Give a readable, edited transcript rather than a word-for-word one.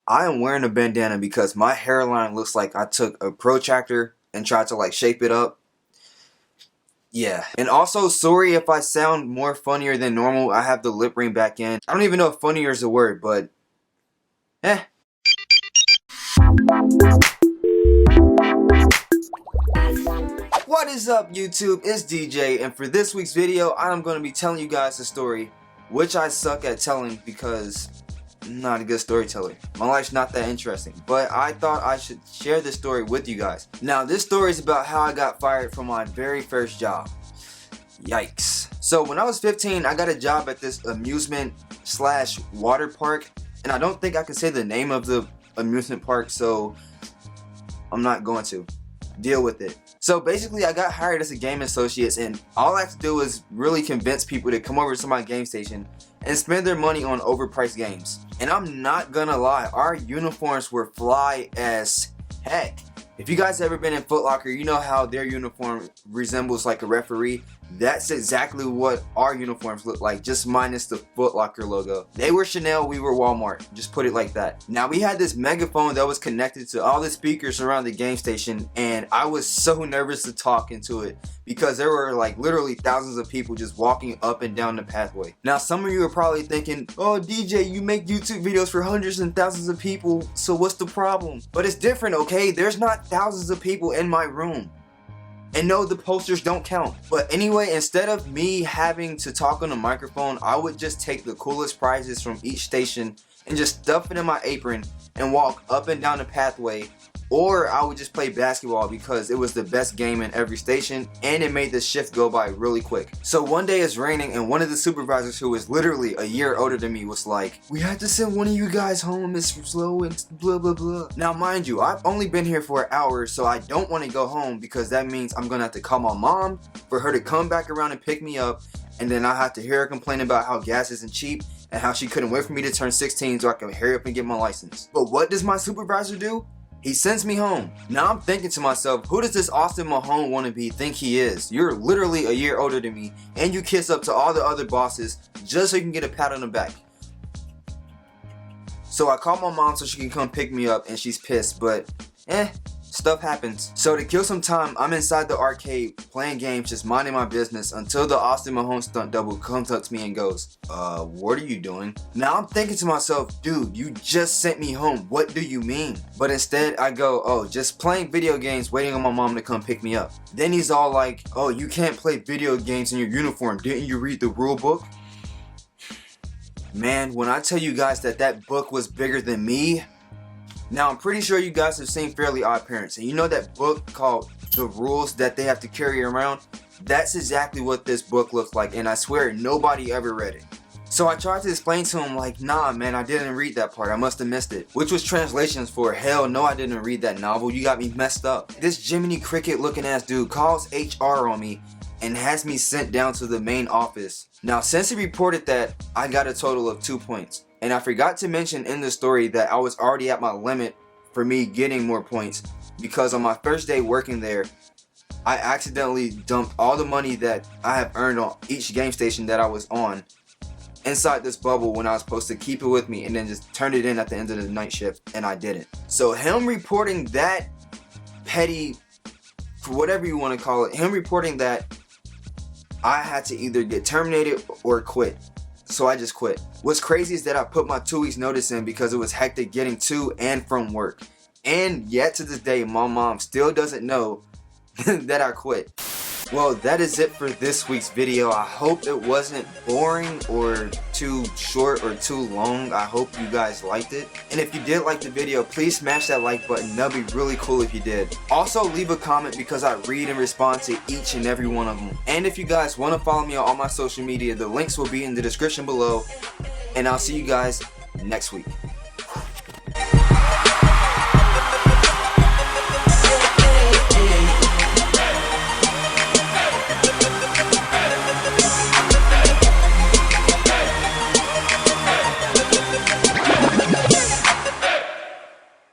I am wearing a bandana because my hairline looks like I took a protractor and tried to like shape it up. Yeah. And also, sorry if I sound more funnier than normal. I have the lip ring back in. I don't even know if funnier is a word, but What is up, YouTube? It's DJ, and for this week's video, I'm going to be telling you guys a story which I suck at telling because I'm not a good storyteller. My life's not that interesting, but I thought I should share this story with you guys. Now, this story is about how I got fired from my very first job. Yikes. So when I was 15, I got a job at this amusement/water park, and I don't think I can say the name of the amusement park, so I'm not going to. Deal with it. So basically, I got hired as a game associate, and all I had to do was really convince people to come over to my game station and spend their money on overpriced games. And I'm not gonna lie, our uniforms were fly as heck. If you guys ever been in Foot Locker, you know how their uniform resembles like a referee. That's exactly what our uniforms look like, just minus the Foot Locker logo. They were Chanel, we were Walmart. Just put it like that. Now, we had this megaphone that was connected to all the speakers around the game station, and I was so nervous to talk into it because there were like literally thousands of people just walking up and down the pathway. Now, some of you are probably thinking, oh, DJ, you make YouTube videos for hundreds and thousands of people, so what's the problem? But it's different, okay? There's not thousands of people in my room. And no, the posters don't count. But anyway, instead of me having to talk on a microphone, I would just take the coolest prizes from each station and just stuff it in my apron and walk up and down the pathway. Or I would just play basketball because it was the best game in every station and it made the shift go by really quick. So one day it's raining and one of the supervisors, who was literally a year older than me, was like, we had to send one of you guys home, it's slow and blah blah blah. Now mind you, I've only been here for an hour, so I don't want to go home because that means I'm gonna have to call my mom for her to come back around and pick me up, and then I have to hear her complain about how gas isn't cheap and how she couldn't wait for me to turn 16 so I can hurry up and get my license. But what does my supervisor do? He sends me home. Now I'm thinking to myself, who does this Austin Mahone wannabe think he is? You're literally a year older than me, and you kiss up to all the other bosses just so you can get a pat on the back. So I call my mom so she can come pick me up, and she's pissed, but stuff happens. So to kill some time, I'm inside the arcade playing games, just minding my business, until the Austin Mahone stunt double comes up to me and goes, what are you doing? Now I'm thinking to myself, dude, you just sent me home. What do you mean? But instead I go, oh, just playing video games, waiting on my mom to come pick me up. Then he's all like, oh, you can't play video games in your uniform. Didn't you read the rule book? Man, when I tell you guys that that book was bigger than me. Now, I'm pretty sure you guys have seen Fairly Odd Parents, and you know that book called The Rules that they have to carry around? That's exactly what this book looks like, and I swear nobody ever read it. So I tried to explain to him like, nah man, I didn't read that part, I must have missed it. Which was translations for, hell no, I didn't read that novel, you got me messed up. This Jiminy Cricket looking ass dude calls HR on me and has me sent down to the main office. Now, since he reported that, I got a total of 2 points. And I forgot to mention in the story that I was already at my limit for me getting more points, because on my first day working there, I accidentally dumped all the money that I have earned on each game station that I was on inside this bubble when I was supposed to keep it with me and then just turn it in at the end of the night shift, and I didn't. So him reporting that petty, for whatever you want to call it, him reporting that, I had to either get terminated or quit. So I just quit. What's crazy is that I put my 2 weeks notice in because it was hectic getting to and from work. And yet to this day, my mom still doesn't know that I quit. Well, that is it for this week's video. I hope it wasn't boring or too short or too long. I hope you guys liked it. And if you did like the video, please smash that like button. That'd be really cool if you did. Also, leave a comment because I read and respond to each and every one of them. And if you guys want to follow me on all my social media, the links will be in the description below. And I'll see you guys next week.